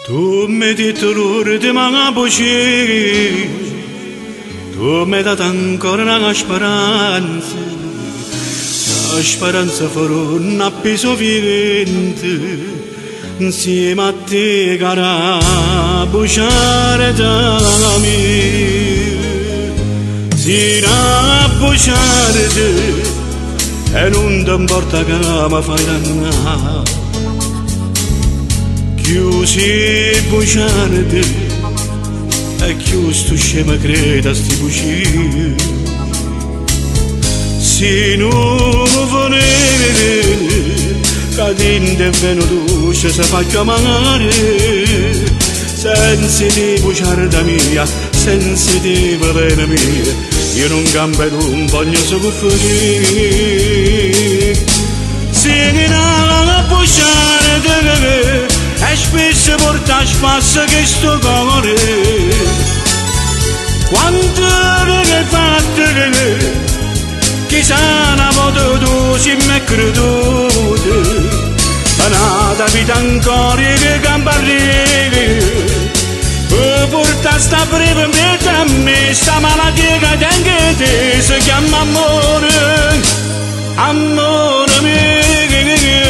Tu mi hai detto l'ora di mangiare, tu mi hai dato ancora una speranza, la speranza farò un appeso vivente, insieme a te cara bruciare da me, si a bruciare te e non ti importa che mi fai dannare. Chiusi buciarde e chiusi tu scema creda a sti buci si non venere cadente e venuto si fa chiamare senza di buciarda mia senza di velena mia io non cambio non voglio soffrire si non buciarde e spesso porta a spasso che sto cuore quanto ne fatto che sana potuto si m'è creduto nata vita ancora che camparri per porta sta breve vita a me sta malattia che anche te si chiama amore amore mio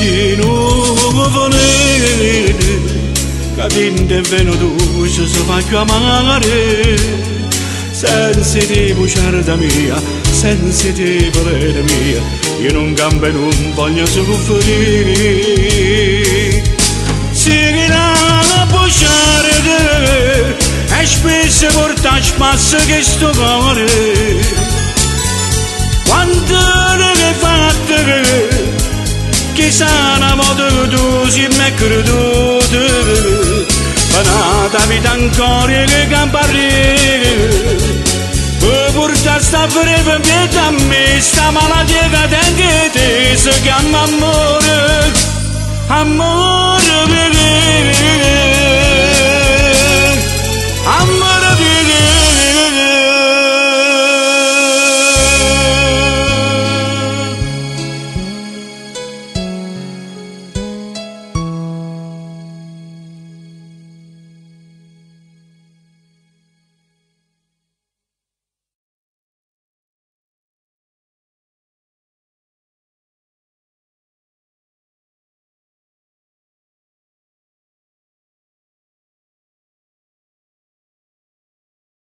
si non volere cadente e venuto si fa chiamare senza di buciarda mia senza di volere mia io non cambio e non voglio soffrire si la buciare e spesso porta a spasso che sto cuore quanto ne fatto che sana modo tu si m'è creduto nata vita ancora che camparri per portare sta breve vita a me sta malattia che anche te si chiama amore amore